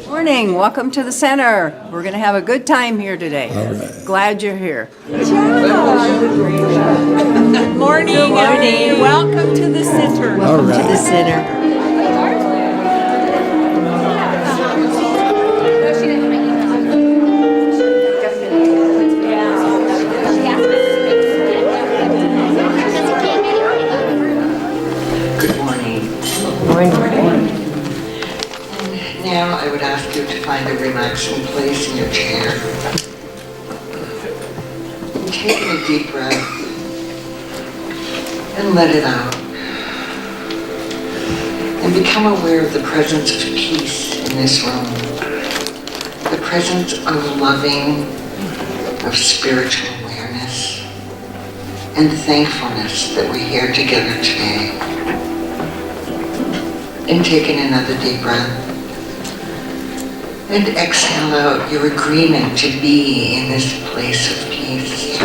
Morning, welcome to the center. We're going to have a good time here today. All right. Glad you're here. Good morning, everyone. Welcome to the center. All right. To the center. Good morning. Morning. Now I would ask you to find a relaxing place in your chair. And take a deep breath and let it out. And become aware of the presence of peace in this room. The presence of loving, of spiritual awareness, and thankfulness that we're here together today. And taking another deep breath. And exhale out your agreement to be in this place of peace,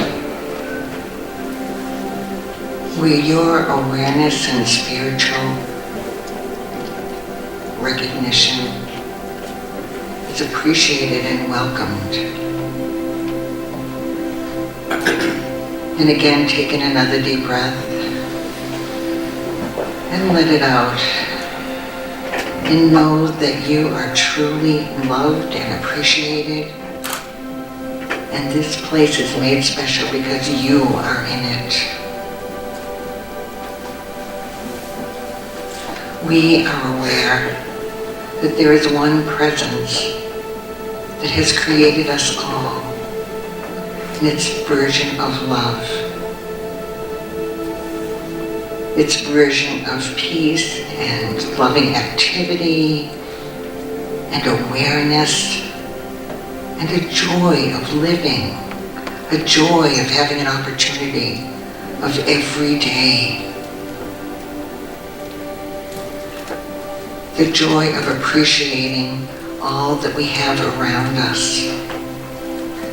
where your awareness and spiritual recognition is appreciated and welcomed. And again, taking another deep breath and let it out. And know that you are truly loved and appreciated. And this place is made special because you are in it. We are aware that there is one presence that has created us all, in its version of love, its version of peace and loving activity and awareness and a joy of living, a joy of having an opportunity of every day, the joy of appreciating all that we have around us,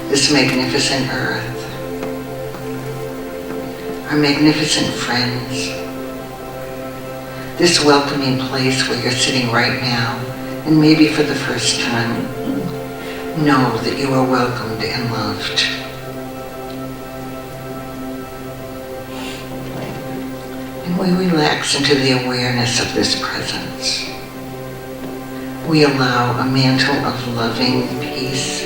this magnificent earth, our magnificent friends, this welcoming place where you're sitting right now, and maybe for the first time, know that you are welcomed and loved. And we relax into the awareness of this presence. We allow a mantle of loving peace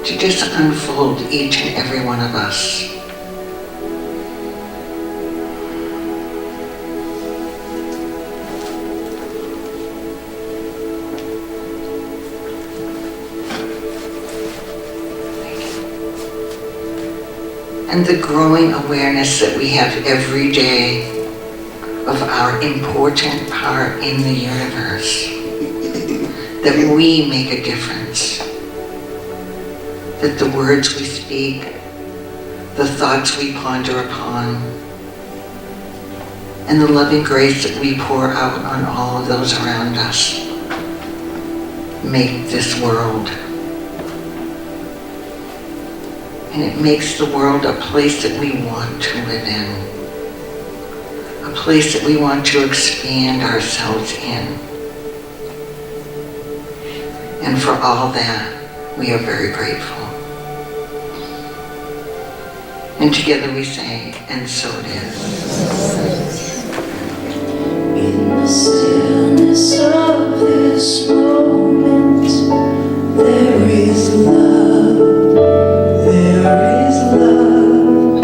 to just unfold each and every one of us. And the growing awareness that we have every day of our important part in the universe, that we make a difference, that the words we speak, the thoughts we ponder upon, and the loving grace that we pour out on all of those around us make this world. And it makes the world a place that we want to live in, a place that we want to expand ourselves in. And for all that, we are very grateful. And together we say, and so it is. In the stillness of this moment, there is love, there is love.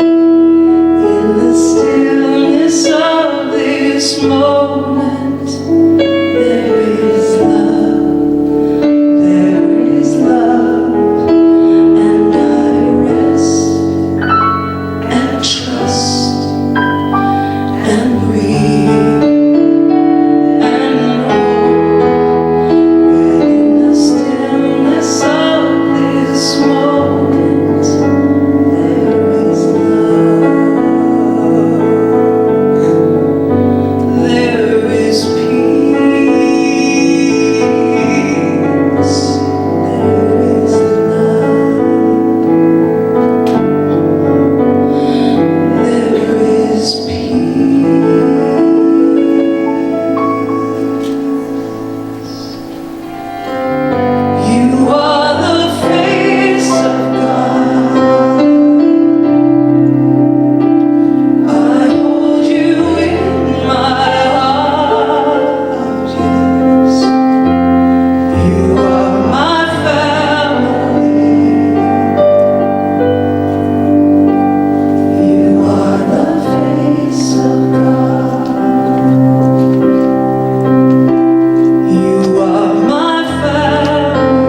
In the stillness of this moment, there is love, there is love. And I rest and trust and breathe and know that in the stillness of this moment there is love, there is peace, there is love, there is peace. You are the face of God. I hold you in my heart, yes. You are my family. You are the face of God. You are my family.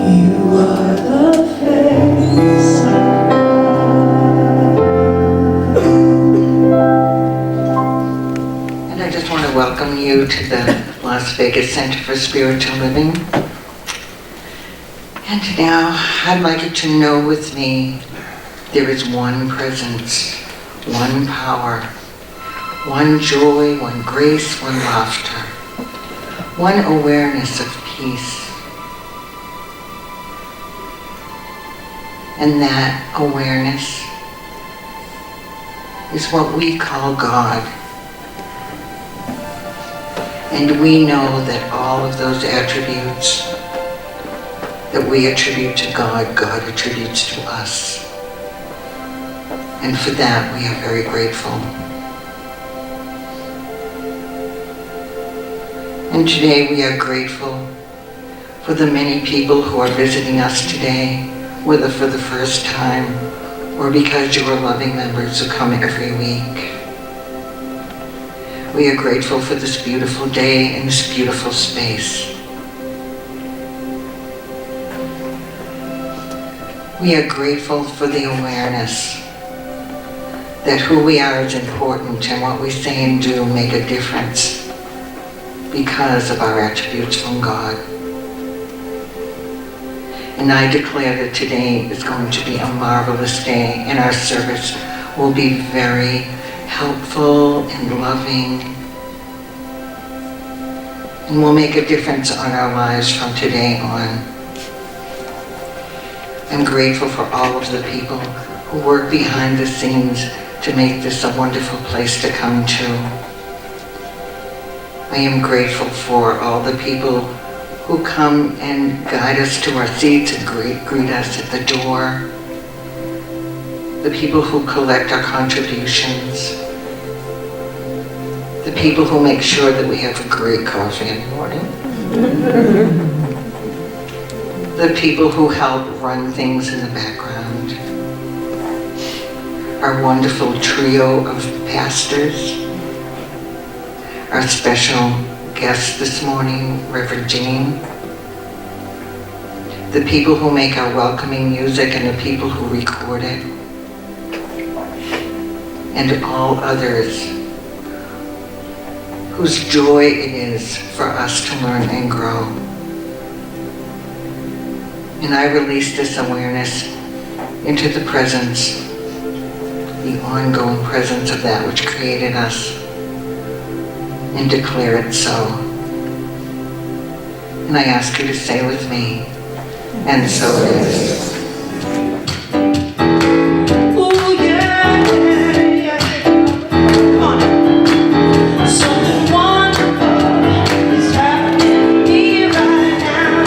You are the face of And I just want to welcome you to the Las Vegas Center for Spiritual Living. And now I'd like you to know with me there is one presence, one power, one joy, one grace, one laughter, one awareness of peace. And that awareness is what we call God. And we know that all of those attributes that we attribute to God, God attributes to us. And for that we are very grateful. And today we are grateful for the many people who are visiting us today, whether for the first time or because you are loving members who come every week. We are grateful for this beautiful day and this beautiful space. We are grateful for the awareness that who we are is important and what we say and do make a difference because of our attributes from God. And I declare that today is going to be a marvelous day and our service will be very helpful and loving and will make a difference on our lives from today on. I'm grateful for all of the people who work behind the scenes to make this a wonderful place to come to. I am grateful for all the people who come and guide us to our seats and greet us at the door. The people who collect our contributions. The people who make sure that we have a great coffee in the morning. The people who help run things in the background. Our wonderful trio of pastors. Our special guest this morning, Reverend Jean. The people who make our welcoming music and the people who record it. And all others whose joy it is for us to learn and grow. And I release this awareness into the presence, the ongoing presence of that which created us, and declare it so. And I ask you to say with me, and so it is. Oh yeah, yeah, yeah. Come on. Something wonderful is happening here right now.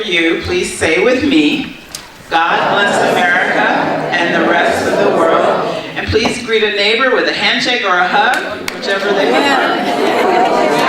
you, please say with me, God bless America and the rest of the world. And please greet a neighbor with a handshake or a hug, whichever they prefer.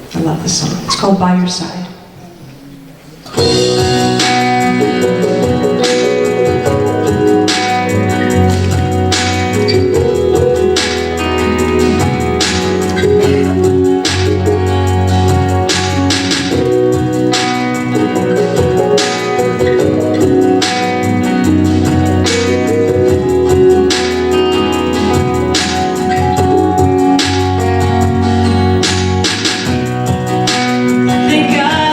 I love this song. It's called By Your Side. Thank God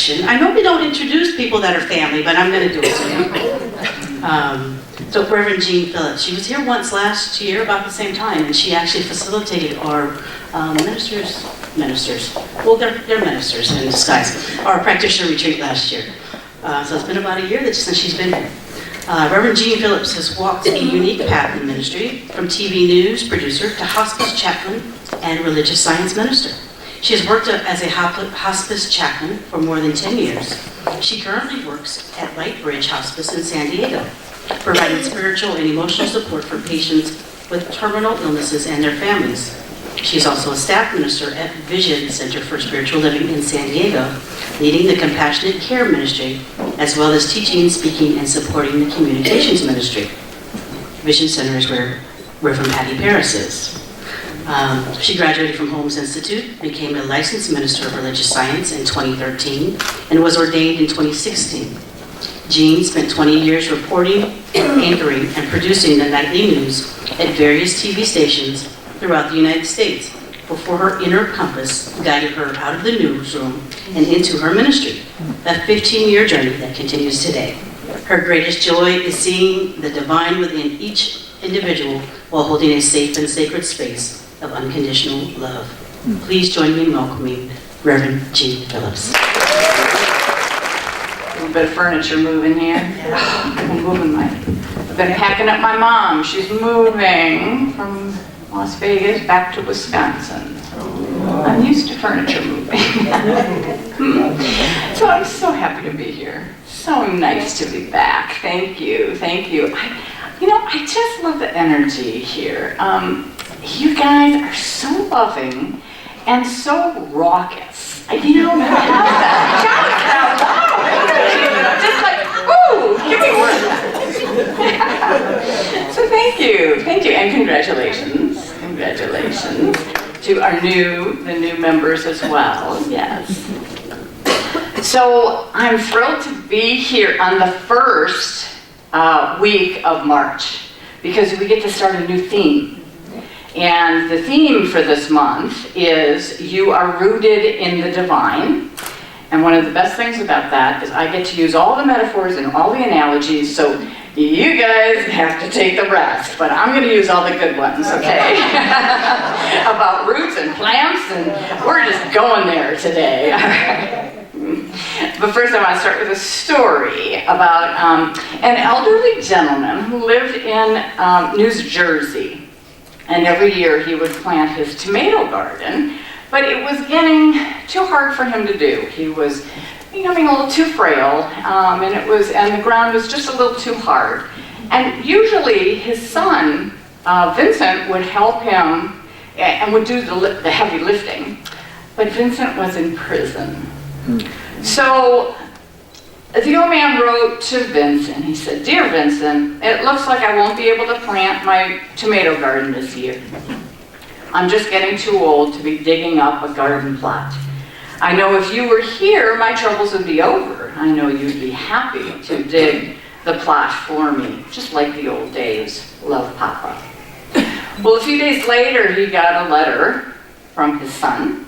introduction. I normally don't introduce people that are family, but I'm going to do it today. So Reverend Jean Phillips, she was here once last year about the same time, and she actually facilitated our ministers, well, they're ministers in disguise, our practitioner retreat last year. So it's been about a year since she's been here. Reverend Jean Phillips has walked a unique path in ministry, from TV news producer to hospice chaplain and religious science minister. She has worked as a hospice chaplain for more than 10 years. She currently works at Lightbridge Hospice in San Diego, providing spiritual and emotional support for patients with terminal illnesses and their families. She's also a staff minister at Vision Center for Spiritual Living in San Diego, leading the Compassionate Care Ministry, as well as teaching, speaking, and supporting the Communications Ministry. Vision Center is where Reverend Patty Paris is. She graduated from Holmes Institute, became a licensed minister of religious science in 2013, and was ordained in 2016. Jean spent 20 years reporting, anchoring, and producing the nightly news at various TV stations throughout the United States before her inner compass guided her out of the newsroom and into her ministry, a 15-year journey that continues today. Her greatest joy is seeing the divine within each individual while holding a safe and sacred space of unconditional love. Please join me in welcoming Reverend Jean Phillips. A little bit of furniture moving here. I'm moving I've been packing up my mom. She's moving from Las Vegas back to Wisconsin. I'm used to furniture moving. So I'm so happy to be here. So nice to be back. Thank you. I just love the energy here. You guys are so loving and so raucous. Just like, ooh, give me one. So thank you, and congratulations to the new members as well. Yes. So I'm thrilled to be here on the first week of March because we get to start a new theme. And the theme for this month is You Are Rooted in the Divine. And one of the best things about that is I get to use all the metaphors and all the analogies, so you guys have to take the rest, but I'm going to use all the good ones, okay? About roots and plants, and we're just going there today. But first I want to start with a story about an elderly gentleman who lived in New Jersey. And every year he would plant his tomato garden, but it was getting too hard for him to do. He was becoming a little too frail, and the ground was just a little too hard. And usually his son, Vincent, would help him and would do the heavy lifting, but Vincent was in prison. So the old man wrote to Vincent. He said, "Dear Vincent, it looks like I won't be able to plant my tomato garden this year. I'm just getting too old to be digging up a garden plot. I know if you were here, my troubles would be over. I know you'd be happy to dig the plot for me, just like the old days. Love, Papa." Well, a few days later, he got a letter from his son.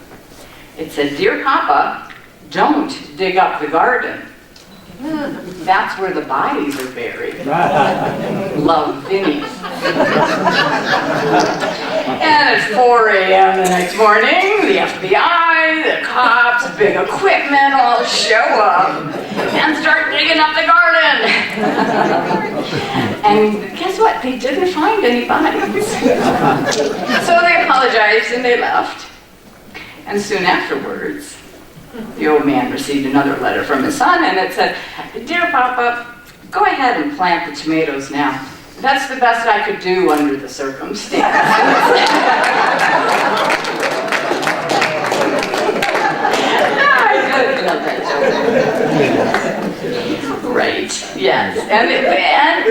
It said, "Dear Papa, don't dig up the garden. That's where the bodies are buried. Love, Vinny." And at 4 a.m. the next morning, the FBI, the cops, big equipment all show up and start digging up the garden. And guess what? They didn't find any bodies. So they apologized and they left. And soon afterwards, the old man received another letter from his son, and it said, "Dear Papa, go ahead and plant the tomatoes now. That's the best I could do under the circumstances." I love that joke. Right, yes.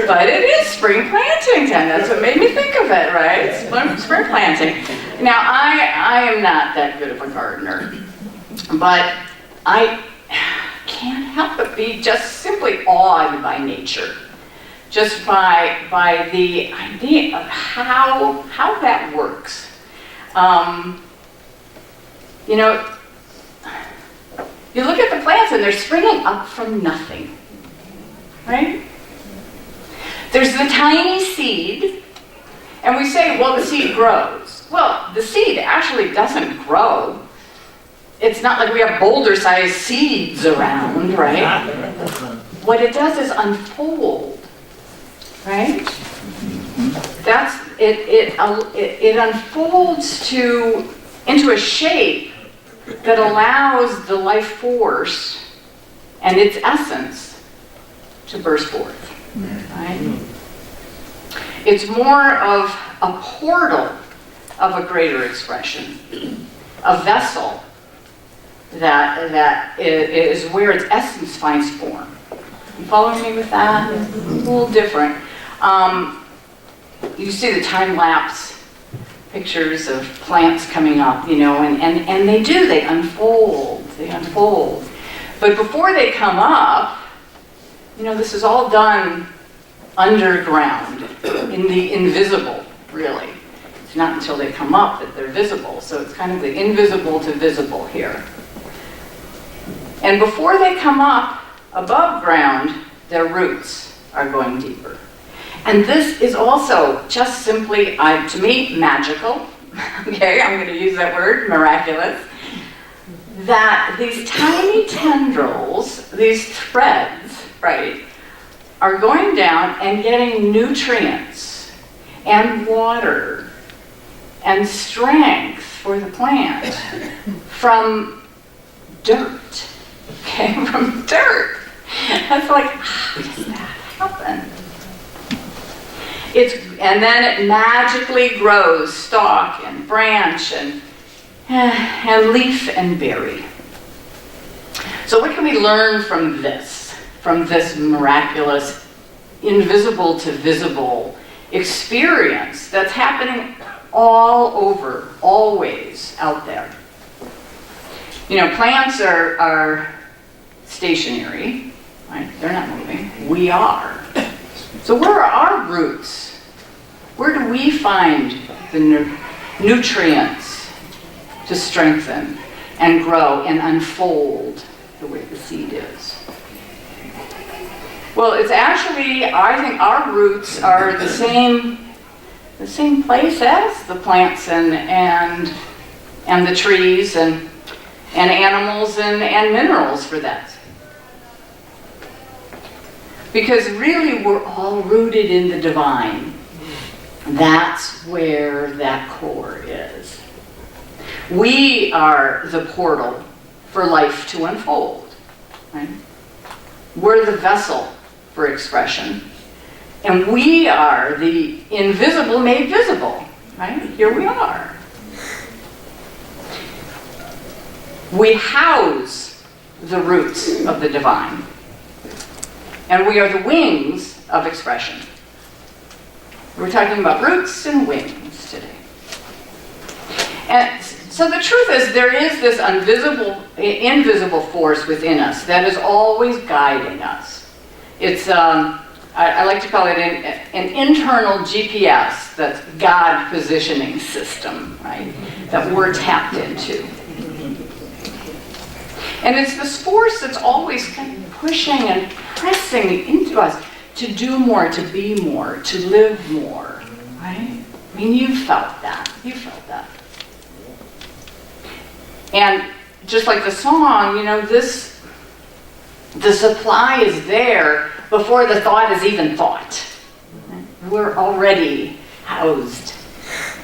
But it is spring planting time. That's what made me think of it, right? Spring planting. Now, I am not that good of a gardener. But I can't help but be just simply awed by nature, just by the idea of how that You look at the plants and they're springing up from nothing, right? There's the tiny seed, and we say, well, the seed grows. Well, the seed actually doesn't grow. It's not like we have boulder-sized seeds around, right? What it does is unfold, right? That's it. It unfolds into a shape that allows the life force and its essence to burst forth, right? It's more of a portal of a greater expression, a vessel that is where its essence finds form. You following me with that? A little different. You see the time-lapse pictures of plants coming up, and they unfold. But before they come up, this is all done underground, in the invisible, really. It's not until they come up that they're visible, so it's kind of the invisible to visible here. And before they come up above ground, their roots are going deeper. And this is also just simply, to me, magical. Okay, I'm going to use that word, miraculous. That these tiny tendrils, these threads, right, are going down and getting nutrients and water and strength for the plant from dirt. Okay, from dirt. That's like, how does that happen? And then it magically grows stalk and branch and leaf and berry. So what can we learn from this miraculous, invisible to visible experience that's happening all over, always out there? Plants are stationary, right? They're not moving. We are. So where are our roots? Where do we find the nutrients to strengthen and grow and unfold the way the seed is? Well, it's actually, I think our roots are the same place as the plants and the trees and animals and minerals for that. Because really we're all rooted in the divine. That's where that core is. We are the portal for life to unfold. Right? We're the vessel for expression. And we are the invisible made visible. Right? Here we are. We house the roots of the divine. And we are the wings of expression. We're talking about roots and wings today. And so the truth is, there is this invisible force within us that is always guiding us. It's, I like to call it an internal GPS, that's God positioning system, right? That we're tapped into. And it's this force that's always kind of pushing and pressing into us to do more, to be more, to live more, right? I mean, you felt that. You felt that. And just like the song, the supply is there before the thought is even thought. We're already housed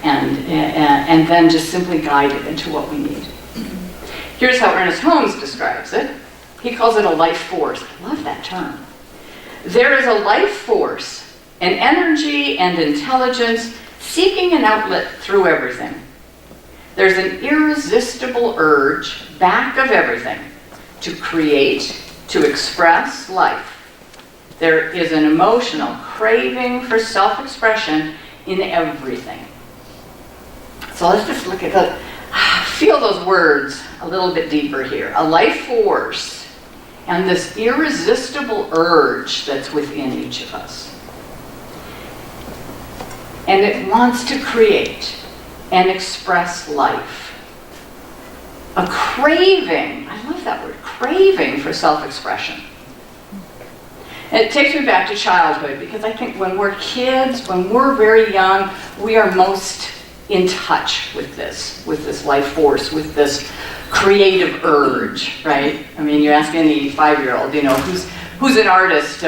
and then just simply guided into what we need. Here's how Ernest Holmes describes it. He calls it a life force. I love that term. There is a life force, an energy and intelligence seeking an outlet through everything. There's an irresistible urge back of everything to create, to express life. There is an emotional craving for self-expression in everything. So let's just look at feel those words a little bit deeper here. A life force and this irresistible urge that's within each of us. And it wants to create and express life. A craving, I love that word, craving for self-expression. It takes me back to childhood, because I think when we're kids, when we're very young, we are most in touch with this life force, with this creative urge, right? I mean, you ask any 5-year-old, who's an artist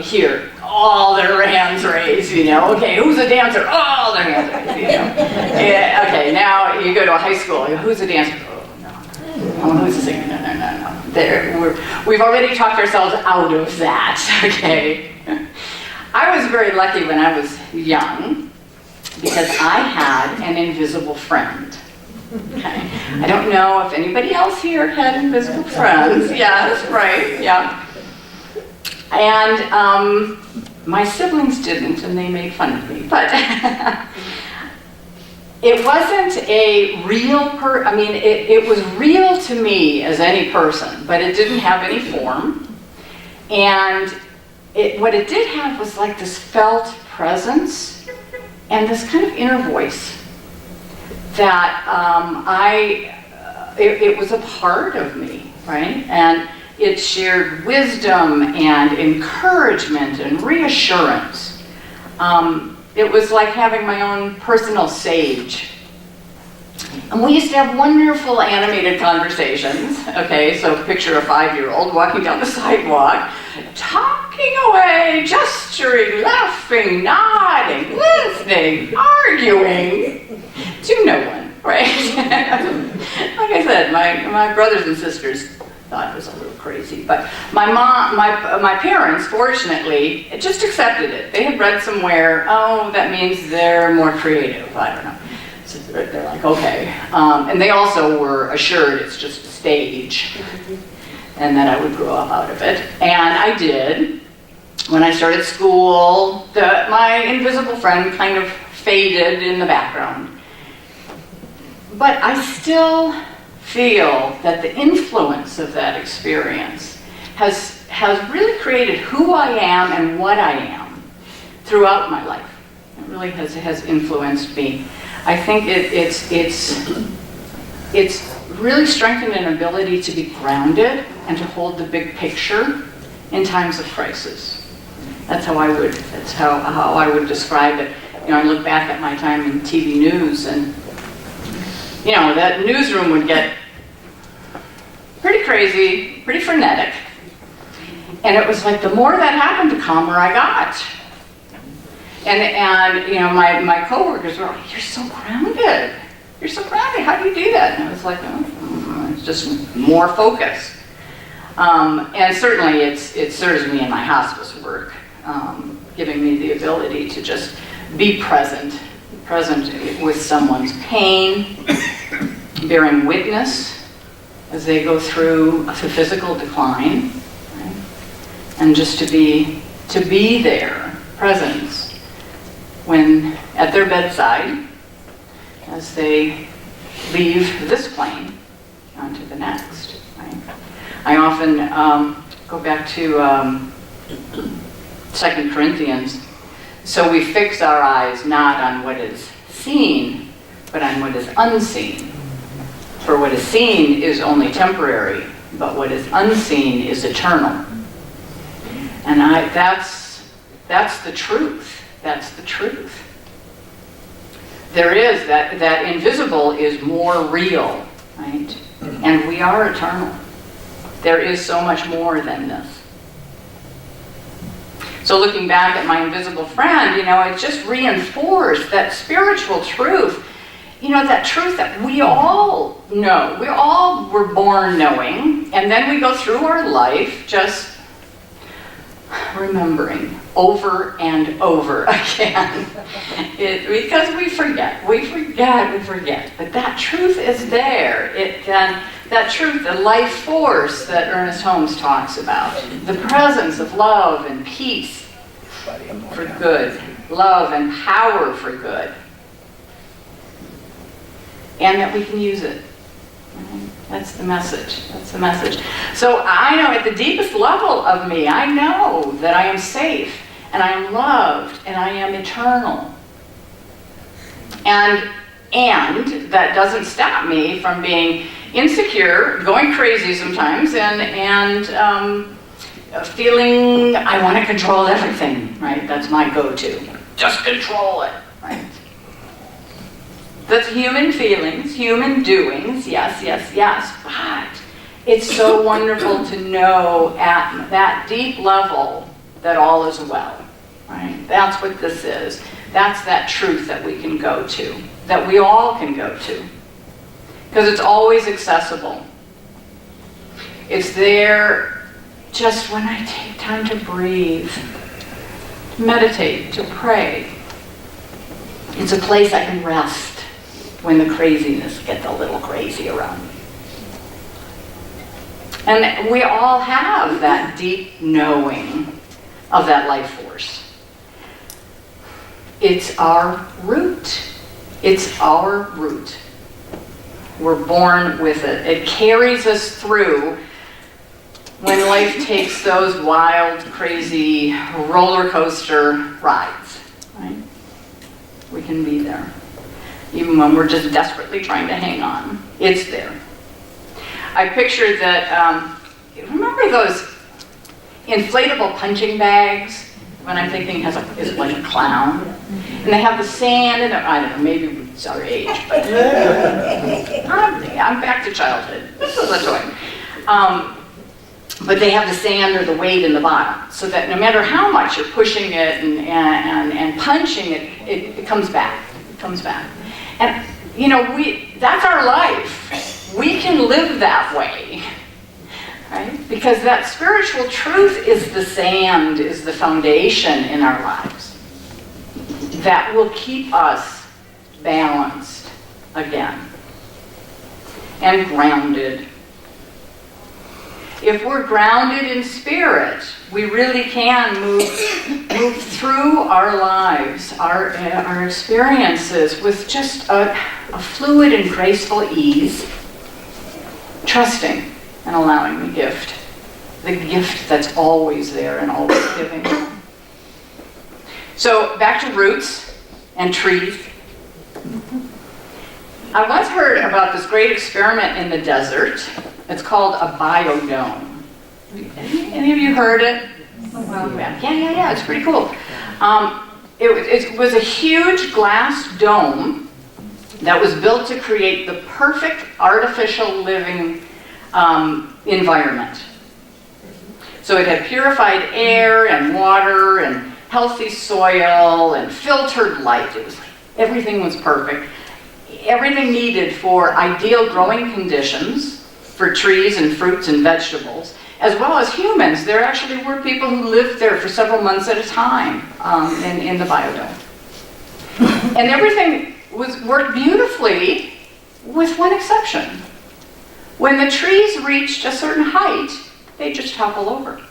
here? All their hands raised, Okay, who's a dancer? All their hands raised, Yeah, okay, now you go to a high school. Who's a dancer? Oh, no. Oh, who's a singer? No. We've already talked ourselves out of that, okay? I was very lucky when I was young, because I had an invisible friend. Okay. I don't know if anybody else here had invisible friends. Yes, right, yeah. And my siblings didn't, and they made fun of me. But it wasn't a real it was real to me as any person, but it didn't have any form. And what it did have was like this felt presence and this kind of inner voice that it was a part of me, right? And it shared wisdom and encouragement and reassurance. It was like having my own personal sage. And we used to have wonderful animated conversations. Okay, so picture a 5-year-old walking down the sidewalk, talking away, gesturing, laughing, nodding, listening, arguing to no one, right? Like I said, my brothers and sisters thought it was a little crazy, but my parents, fortunately, just accepted it. They had read somewhere, oh, that means they're more creative. I don't know. So they're like, okay. And they also were assured it's just a stage, and that I would grow up out of it. And I did. When I started school, my invisible friend kind of faded in the background. But I still feel that the influence of that experience has really created who I am and what I am throughout my life. It really has influenced me. I think it's really strengthened an ability to be grounded and to hold the big picture in times of crisis. That's how I would describe it. I look back at my time in TV news, and that newsroom would get pretty crazy, pretty frenetic. And it was like the more that happened, the calmer I got. And my coworkers were like, "You're so grounded. You're so grounded. How do you do that?" And I was like, "Oh, it's just more focus." And certainly it serves me in my hospice work, giving me the ability to just be present with someone's pain, bearing witness as they go through a physical decline, right? And just to be there, presence, when at their bedside, as they leave this plane onto the next, right? I often go back to 2 Corinthians. So we fix our eyes not on what is seen, but on what is unseen. For what is seen is only temporary, but what is unseen is eternal. And that's the truth. That's the truth. There is that invisible is more real, right? And we are eternal. There is so much more than this. So looking back at my invisible friend, it just reinforced that spiritual truth. That truth that we all know. We all were born knowing, and then we go through our life just remembering over and over again. Because we forget. But that truth is there. That truth, the life force that Ernest Holmes talks about, the presence of love and peace for good, love and power for good, and that we can use it. That's the message. That's the message. So I know at the deepest level of me, I know that I am safe, and I am loved, and I am eternal. And that doesn't stop me from being insecure, going crazy sometimes, and feeling I want to control everything, right? That's my go-to. Just control it, right? That's human feelings, human doings, yes, yes, yes. But it's so wonderful to know at that deep level that all is well, right? That's what this is. That's that truth that we can go to, that we all can go to. Because it's always accessible. It's there just when I take time to breathe, to meditate, to pray. It's a place I can rest when the craziness gets a little crazy around me. And we all have that deep knowing of that life force. It's our root. It's our root. We're born with it. It carries us through when life takes those wild, crazy roller coaster rides, right? We can be there. Even when we're just desperately trying to hang on, it's there. I pictured that, remember those inflatable punching bags? When I'm thinking is like a clown. And they have the sand in it. I don't know, maybe it's our age, but I'm back to childhood. This is a toy. But they have the sand or the weight in the bottom, so that no matter how much you're pushing it and punching it, it comes back. It comes back. And you know, that's our life. We can live that way. Right? Because that spiritual truth is the sand, is the foundation in our lives that will keep us balanced again and grounded. If we're grounded in spirit, we really can move through our lives, our experiences with just a fluid and graceful ease, trusting and allowing the gift that's always there and always giving. So back to roots and trees. I once heard about this great experiment in the desert. It's called a biodome. Any of you heard it? A while back. Yeah, it's pretty cool. It was a huge glass dome that was built to create the perfect artificial living environment. So it had purified air and water and healthy soil and filtered light. It was like everything was perfect. Everything needed for ideal growing conditions for trees and fruits and vegetables, as well as humans. There actually were people who lived there for several months at a time in the biodome. And everything worked beautifully with one exception. When the trees reached a certain height, they just topple over.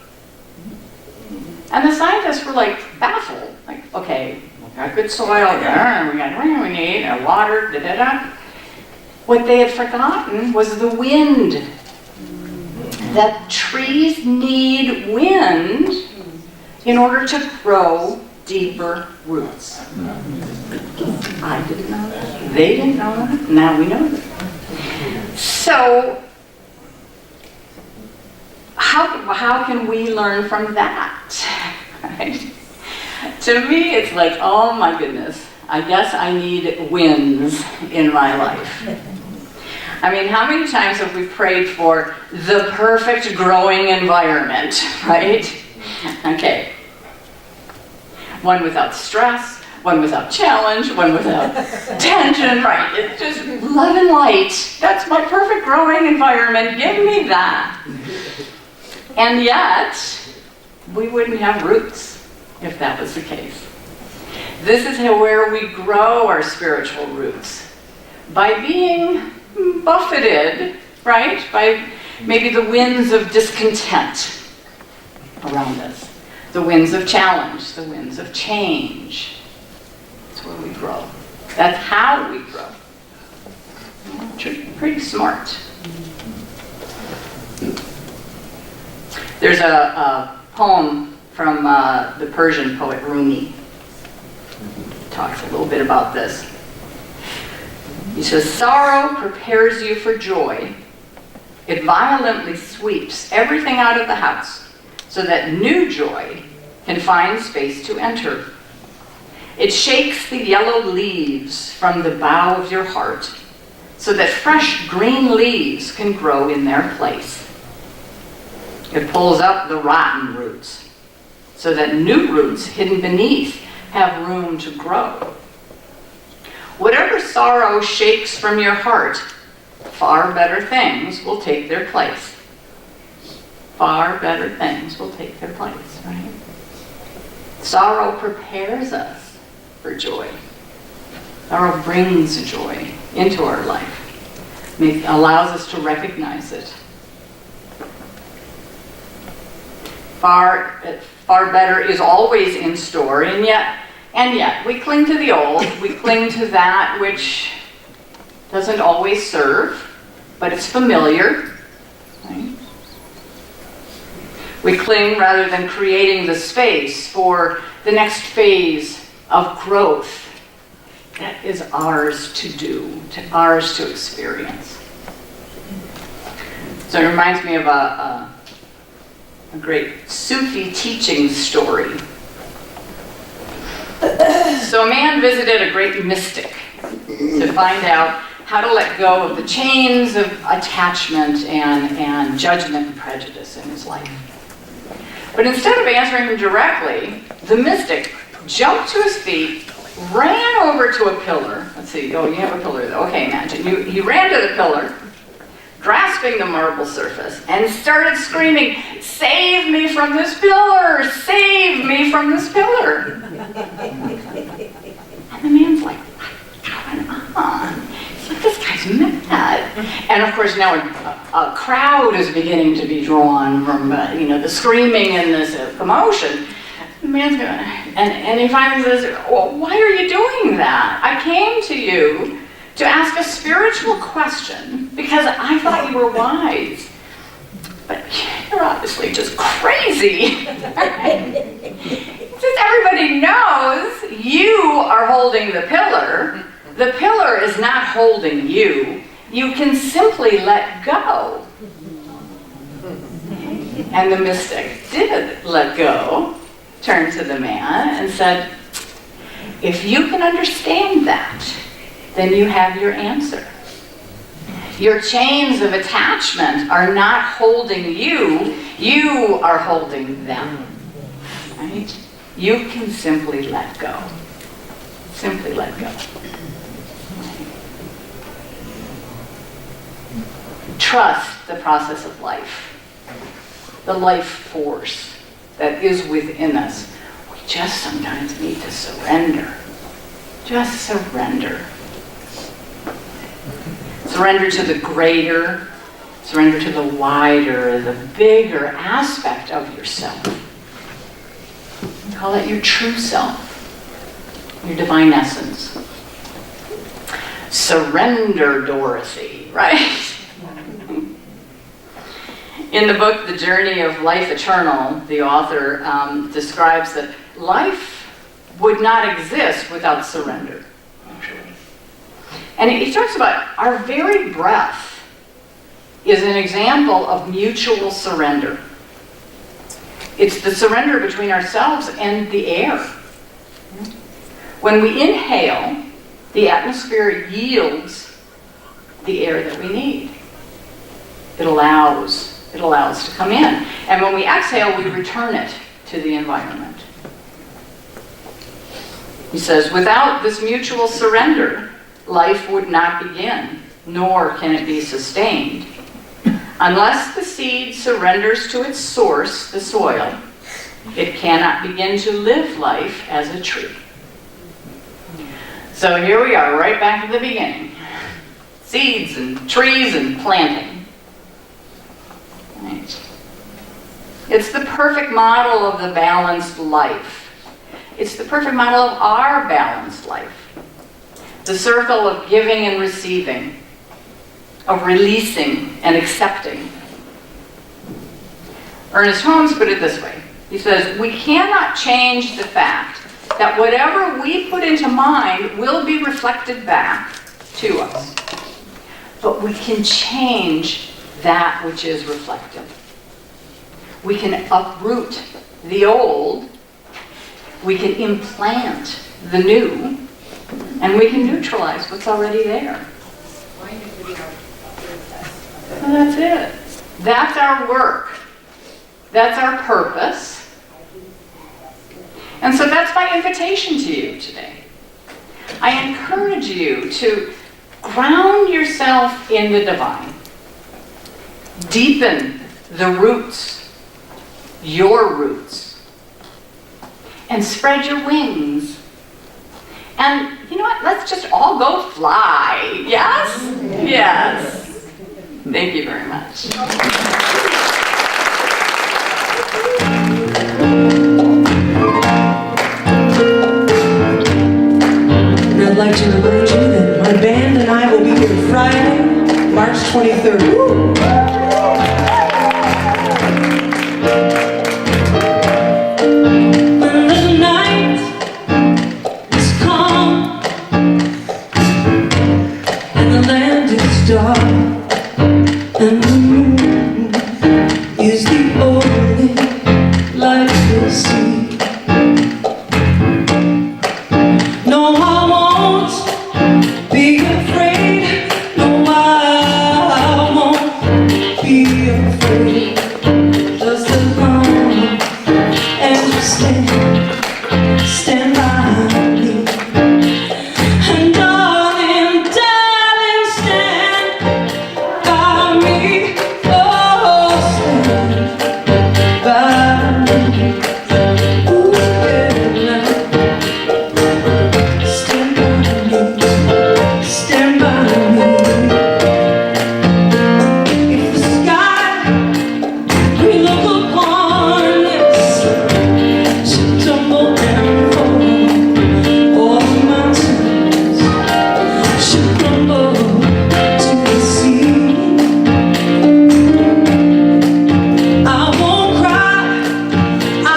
And the scientists were like baffled. Like, okay, we got good soil, we got everything we need, water, da-da-da. What they had forgotten was the wind. That trees need wind in order to grow deeper roots. I didn't know that. They didn't know that. Now we know that. So, how can we learn from that? Right? To me, it's like, oh my goodness, I guess I need winds in my life. I mean, how many times have we prayed for the perfect growing environment, right? Okay. One without stress, one without challenge, one without tension, right? It's just love and light. That's my perfect growing environment. Give me that. And yet, we wouldn't have roots if that was the case. This is where we grow our spiritual roots. By being buffeted, right, by maybe the winds of discontent around us, the winds of challenge, the winds of change. That's where we grow. That's how we grow. Pretty smart. There's a poem from the Persian poet Rumi. Talks a little bit about this. He says, sorrow prepares you for joy It violently sweeps everything out of the house so that new joy can find space to enter. It shakes the yellow leaves from the bough of your heart so that fresh green leaves can grow in their place. It pulls up the rotten roots so that new roots hidden beneath have room to grow. Whatever sorrow shakes from your heart, far better things will take their place. Far better things will take their place, right? Sorrow prepares us for joy. Sorrow brings joy into our life. It allows us to recognize it. Far better is always in store, and yet we cling to the old. We cling to that which doesn't always serve, but it's familiar. Right? We cling rather than creating the space for the next phase of growth that is ours to do, ours to experience. So it reminds me of a great Sufi teaching story. So a man visited a great mystic to find out how to let go of the chains of attachment and judgment and prejudice in his life. But instead of answering him directly, the mystic jumped to his feet, ran over to a pillar. Let's see, oh, you have a pillar though. Okay, imagine. He ran to the pillar, grasping the marble surface, and started screaming, "Save me from this pillar! Save me from this pillar!" And the man's like, "What's going on?" He's like, "This guy's mad." And of course now a crowd is beginning to be drawn from the screaming and this commotion. The man's going, and he finally says, "Well, why are you doing that? I came to you to ask a spiritual question because I thought you were wise. But you're obviously just crazy." Since everybody knows you are holding the pillar is not holding you. You can simply let go. And the mystic did let go, turned to the man and said, "If you can understand that, then you have your answer. Your chains of attachment are not holding you, you are holding them." Right? You can simply let go. Simply let go. Trust the process of life, the life force that is within us. We just sometimes need to surrender. Just surrender. Surrender to the greater, surrender to the wider, the bigger aspect of yourself. Call it your true self, your divine essence. Surrender, Dorothy, right? In the book, The Journey of Lvcsl, the author describes that life would not exist without surrender, actually. And he talks about our very breath is an example of mutual surrender. It's the surrender between ourselves and the air. When we inhale, the atmosphere yields the air that we need. It allows to come in. And when we exhale, we return it to the environment. He says, without this mutual surrender, life would not begin, nor can it be sustained. Unless the seed surrenders to its source, the soil, it cannot begin to live life as a tree. So here we are, right back at the beginning. Seeds and trees and planting. Right. It's the perfect model of the balanced life. It's the perfect model of our balanced life. The circle of giving and receiving, of releasing and accepting. Ernest Holmes put it this way. He says, we cannot change the fact that whatever we put into mind will be reflected back to us. But we can change that which is reflective. We can uproot the old, we can implant the new, and we can neutralize what's already there. Well, that's it. That's our work. That's our purpose. And so that's my invitation to you today. I encourage you to ground yourself in the divine. Deepen the roots, your roots, and spread your wings. And you know what? Let's just all go fly. Yes? Yes. Thank you very much. And I'd like to remind you that my band and I will be here Friday, March 23rd. When the night is calm and the land is dark and the moon is the only light we'll see. No, I won't be afraid. No, I won't be afraid. Just as long as you stand by me. And darling, darling, stand by me. Oh, stand by me. Ooh, yeah. Stand by me, stand by me. If the sky we look upon, yes, should tumble and fall, all the mountains should crumble to the sea. I won't cry, I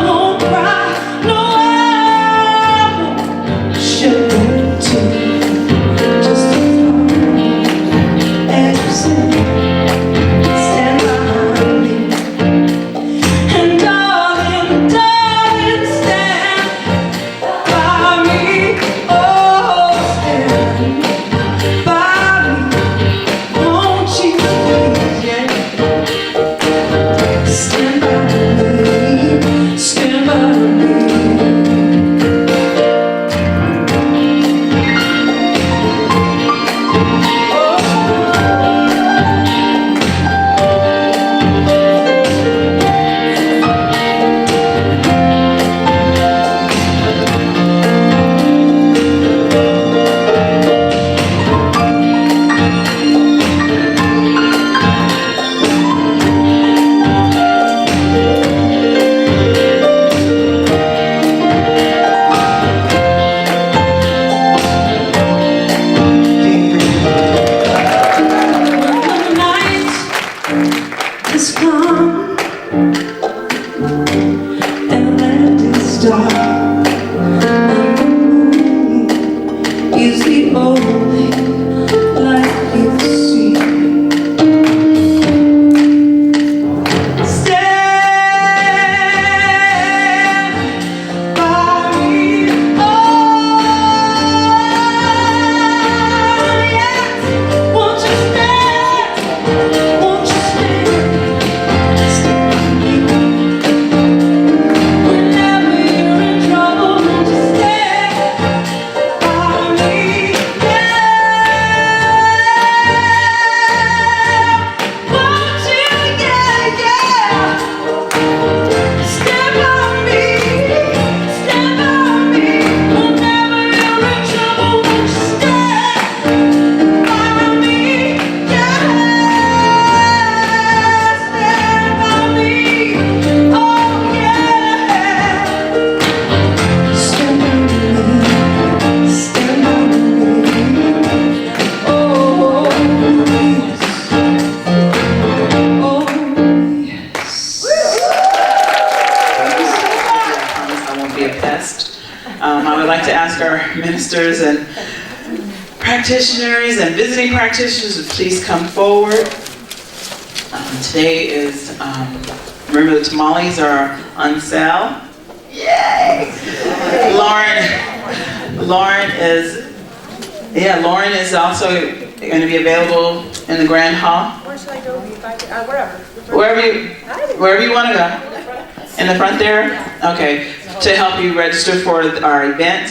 won't cry, no, I won't shed a tear. Just as long as you stand by me. And darling, darling, stand by me. Oh, stand by me. Won't you please, yeah. Stand by me, stand by me. The night is calm and the land is dark and the moon is the only light you see. Stand by me, oh yes. Won't you stand? Won't you stand? Stand by me. Whenever you're in trouble, won't you stand by me? Yeah. Won't you? Yeah, yeah. Stand by me. Stand by me. Whenever you're in trouble, won't you stand by me? Yeah. Stand by me. Oh, yeah. Stand by me. Stand by me. Oh, yes. Oh, yes. I promise I won't be a pest. I would like to ask our ministers and practitioners and visiting practitioners to please come forward. Today is, remember the tamales are on sale. Yay! Lauren is also going to be available in the Grand Hall. Where should I go? Wherever. Wherever you want to go. In the front there? Okay. To help you register for our event,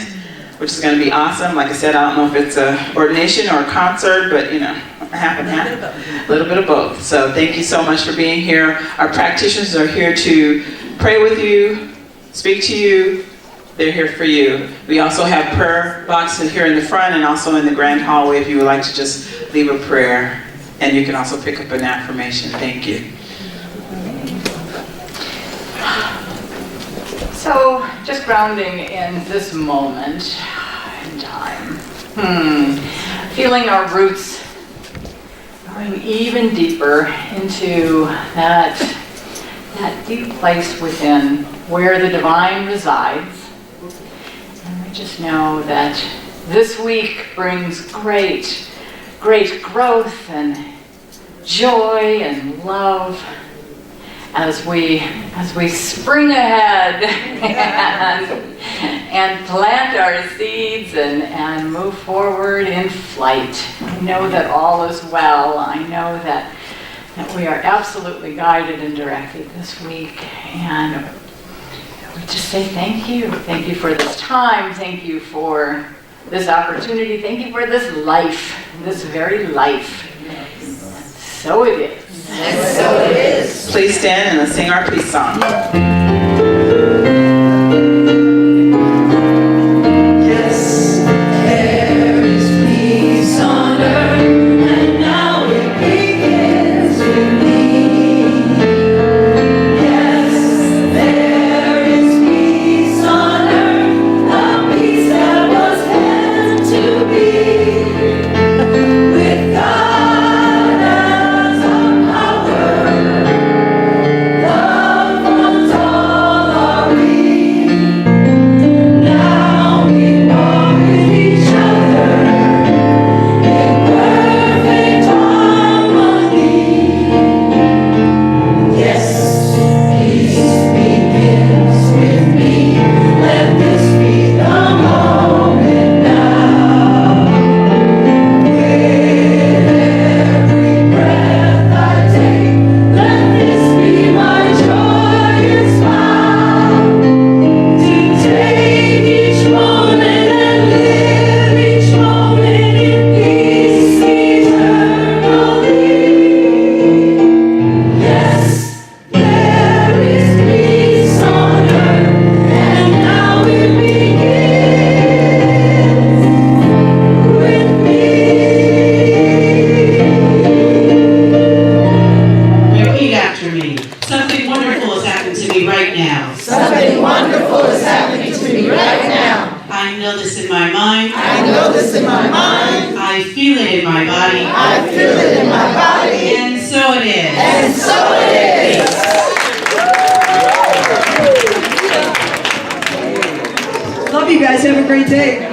which is going to be awesome. Like I said, I don't know if it's an ordination or a concert, but half and half. A little bit of both. So thank you so much for being here. Our practitioners are here to pray with you, speak to you. They're here for you. We also have prayer boxes here in the front and also in the grand hallway if you would like to just leave a prayer. And you can also pick up an affirmation. Thank you. So, just grounding in this moment in time. Feeling our roots going even deeper into that deep place within where the divine resides. And we just know that this week brings great growth and joy and love as we spring ahead and plant our seeds and move forward in flight. I know that all is well. I know that we are absolutely guided and directed this week. And we just say thank you. Thank you for this time. Thank you for this opportunity. Thank you for this life, this very life. So it is. And so it is. Please stand and let's sing our peace song. Yes, there is peace on earth, and now it begins with me. Yes, there is peace on earth, the peace that was meant to be. With God as our power, love runs all our being. Now we walk with each other in perfect harmony. Yes, peace begins with me. Let this be the moment now. With every breath I take, let this be my joyous vow. To take each moment and live each moment in peace eternally. Yes, there is peace on earth, and now it begins with me. Repeat after me. Something wonderful has happened to me right now. Something wonderful is happening to me right now. I know this in my mind. I know this in my mind. I feel it in my body. I feel it in my body. And so it is. And so it is. Love you guys. Have a great day.